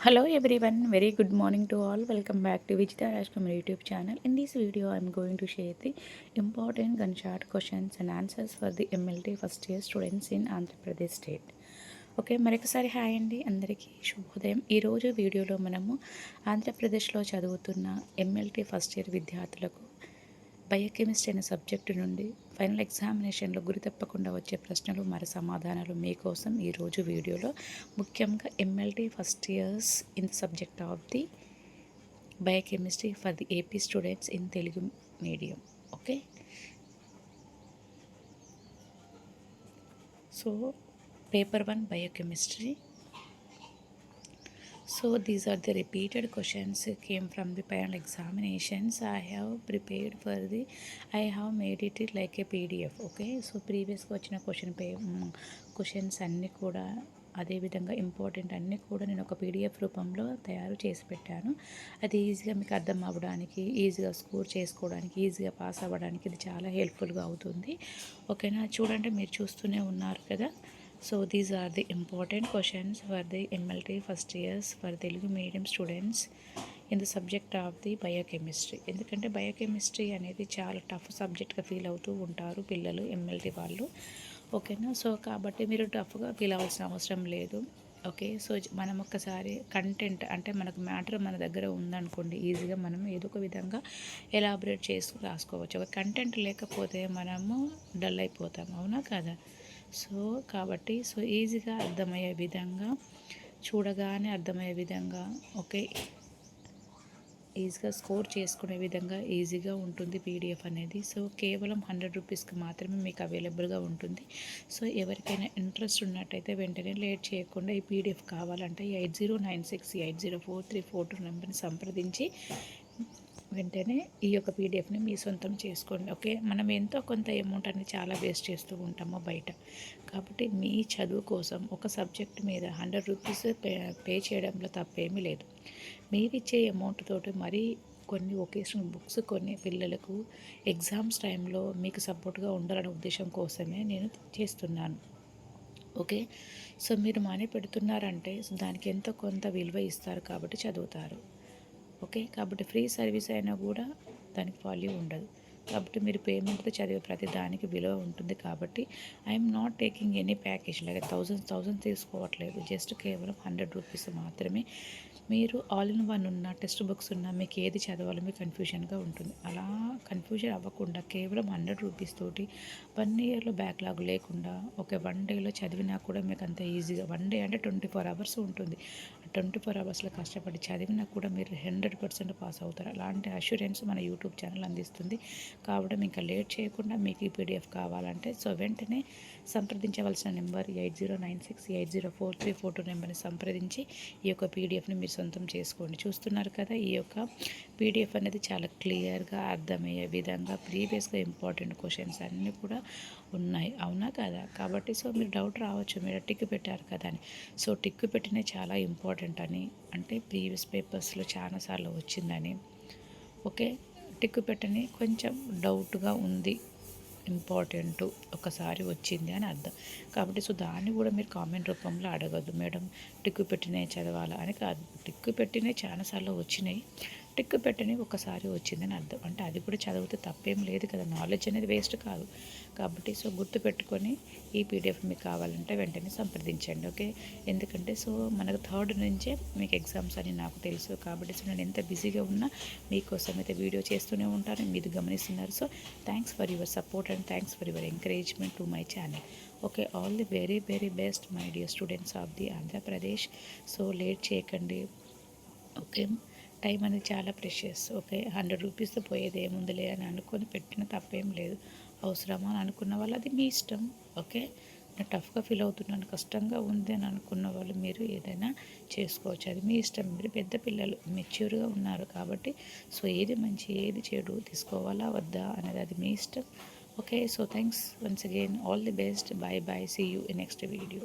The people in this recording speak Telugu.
Hello everyone, very good morning to all. Welcome back to Vijita Rajkumar YouTube channel. In this video, I am going to share the important gunshot questions and answers for the MLT first year students in Andhra Pradesh state. Okay, మరొకసారి హాయ్ అండి, అందరికీ శుభోదయం. ఈరోజు వీడియోలో మనము ఆంధ్రప్రదేశ్లో చదువుతున్న ఎంఎల్టీ ఫస్ట్ ఇయర్ విద్యార్థులకు బయోకెమిస్ట్రీ అనే సబ్జెక్టు నుండి ఫైనల్ ఎగ్జామినేషన్లో గురి తప్పకుండా వచ్చే ప్రశ్నలు మరి సమాధానాలు మీకోసం ఈరోజు వీడియోలో. ముఖ్యంగా MLT first years in the subject of the biochemistry for the AP students in Telugu medium. Okay, so paper 1 biochemistry. So these are the repeated questions came from the final examinations. I have made it like a PDF. Okay, so ప్రీవియస్గా వచ్చిన క్వశ్చన్స్ అన్నీ కూడా అదేవిధంగా ఇంపార్టెంట్ అన్నీ కూడా నేను ఒక PDF రూపంలో తయారు చేసి పెట్టాను. అది ఈజీగా మీకు అర్థం అవ్వడానికి, ఈజీగా స్కోర్ చేసుకోవడానికి, ఈజీగా పాస్ అవ్వడానికి ఇది చాలా హెల్ప్ఫుల్గా అవుతుంది. ఓకేనా, చూడండి, మీరు చూస్తూనే ఉన్నారు కదా. So these are the important questions for the MLT first years for Telugu medium students in the subject of the biochemistry. ఎందుకంటే బయోకెమిస్ట్రీ అనేది చాలా టఫ్ సబ్జెక్ట్గా ఫీల్ అవుతూ ఉంటారు పిల్లలు, ఎంఎల్టీ వాళ్ళు. ఓకేనా, సో కాబట్టి మీరు టఫ్గా ఫీల్ అవ్వాల్సిన అవసరం లేదు. ఓకే, సో మనం ఒక్కసారి కంటెంట్ అంటే మనకు మ్యాటర్ మన దగ్గర ఉందనుకోండి, ఈజీగా మనం ఏదో ఒక విధంగా ఎలాబరేట్ చేసి రాసుకోవచ్చు. ఒక కంటెంట్ లేకపోతే మనము డల్ అయిపోతాం, అవునా కదా. సో కాబట్టి ఈజీగా అర్థమయ్యే విధంగా, చూడగానే అర్థమయ్యే విధంగా, ఓకే, ఈజీగా స్కోర్ చేసుకునే విధంగా ఈజీగా ఉంటుంది PDF అనేది. సో కేవలం 100 రూపీస్కి మాత్రమే మీకు అవైలబుల్గా ఉంటుంది. సో ఎవరికైనా ఇంట్రెస్ట్ ఉన్నట్టయితే వెంటనే లేట్ చేయకుండా ఈ PDF కావాలంటే 8096804342 నెంబర్ని సంప్రదించి వెంటనే ఈ యొక్క పీడిఎఫ్ని మీ సొంతం చేసుకోండి. ఓకే, మనం ఎంతో కొంత అమౌంట్ అనేది చాలా వేస్ట్ చేస్తూ ఉంటాము బయట. కాబట్టి మీ చదువు కోసం ఒక సబ్జెక్ట్ మీద 100 రూపీస్ పే చేయడంలో తప్పేమీ లేదు. మీరు ఇచ్చే అమౌంట్ తోటి మరీ కొన్ని ఒకేషనల్ బుక్స్ కొన్ని పిల్లలకు ఎగ్జామ్స్ టైంలో మీకు సపోర్ట్గా ఉండాలనే ఉద్దేశం కోసమే నేను చేస్తున్నాను. ఓకే, సో మీరు మనీ పెడుతున్నారంటే దానికి ఎంతో కొంత విలువ ఇస్తారు కాబట్టి చదువుతారు. ఓకే, కాబట్టి ఫ్రీ సర్వీస్ అయినా కూడా దానికి వాల్యూ ఉండదు. కాబట్టి మీరు పేమెంట్తో చదివే ప్రతి దానికి విలువ ఉంటుంది. కాబట్టి I'm not taking any package లాగా థౌజండ్ తీసుకోవట్లేదు. జస్ట్ కేవలం 100 రూపీస్ మాత్రమే. మీరు ఆల్ ఇన్ వన్ ఉన్న టెక్స్ట్ బుక్స్ ఉన్న మీకు ఏది చదవాలో మీకు కన్ఫ్యూజన్గా ఉంటుంది. అలా కన్ఫ్యూజన్ అవ్వకుండా కేవలం 100 రూపీస్ తోటి 1 ఇయర్లో బ్యాక్లాగ్ లేకుండా ఒక 1 డేలో చదివినా కూడా మీకు అంత ఈజీగా, 1 డే అంటే 24 అవర్స్ ఉంటుంది. 24 అవర్స్లో కష్టపడి చదివినా కూడా మీరు 100% పాస్ అవుతారు. అలాంటి అష్యూరెన్స్ మన యూట్యూబ్ ఛానల్ అందిస్తుంది. కాబట్టి ఇంకా లేట్ చేయకుండా మీకు ఈ PDF కావాలంటే సో వెంటనే సంప్రదించవలసిన నెంబర్ 8096804342 నెంబర్ని సంప్రదించి ఈ యొక్క PDFని మీరు సొంతం చేసుకోండి. చూస్తున్నారు కదా, ఈ యొక్క PDF అనేది చాలా క్లియర్గా అర్థమయ్యే విధంగా ప్రీవియస్గా ఇంపార్టెంట్ క్వశ్చన్స్ అన్నీ కూడా ఉన్నాయి, అవునా కదా. కాబట్టి సో మీరు డౌట్ రావచ్చు, మీరు టిక్ పెట్టారు కదా అని. సో టిక్ పెట్టినే చాలా ఇంపార్టెంట్ అని, అంటే ప్రీవియస్ పేపర్స్లో చాలాసార్లు వచ్చిందని. ఓకే, టిక్ పెట్టని కొంచెం డౌట్గా ఉంది, ఇంపార్టెంట్ ఒకసారి వచ్చింది అని అర్థం. కాబట్టి సో దాన్ని కూడా మీరు కామెంట్ రూపంలో అడగద్దు, మేడం టిక్కు పెట్టినే చదవాలా అని కాదు. టిక్కు పెట్టినే చాలాసార్లు వచ్చినాయి, టిక్కు పెట్టని ఒకసారి వచ్చిందని అర్థం. అంటే అది కూడా చదివితే తప్పేం లేదు కదా, నాలెడ్జ్ అనేది వేస్ట్ కాదు. కాబట్టి సో గుర్తుపెట్టుకొని ఈ PDF మీకు కావాలంటే వెంటనే సంప్రదించండి. ఓకే, ఎందుకంటే సో మనకు 3rd నుంచే మీకు ఎగ్జామ్స్ అని నాకు తెలుసు. కాబట్టి సో నేను ఎంత బిజీగా ఉన్నా మీకోసం అయితే వీడియో చేస్తూనే ఉంటాను, మీరు గమనిస్తున్నారు. So thanks for your support and thanks for your encouragement to my channel. Okay, all the very very best my dear students of the Andhra Pradesh. So late చేయకండి. ఓకే, టైం అనేది చాలా ప్రెషియస్. ఓకే, 100 రూపీస్తో పోయేది ఏముందిలే అని అనుకొని పెట్టిన తప్పేం లేదు. అవసరమా అని అనుకున్న వాళ్ళు అది మీ ఇష్టం. ఓకే, నేను టఫ్గా ఫీల్ అవుతున్నాను, కష్టంగా ఉంది అని అనుకున్న వాళ్ళు మీరు ఏదైనా చేసుకోవచ్చు, అది మీ ఇష్టం. మీరు పెద్ద పిల్లలు, మెచ్యూర్గా ఉన్నారు కాబట్టి సో ఏది మంచి ఏది చెడు తీసుకోవాలా వద్దా అనేది అది మీ ఇష్టం. Okay, so thanks once again, all the best, bye bye, see you in next video.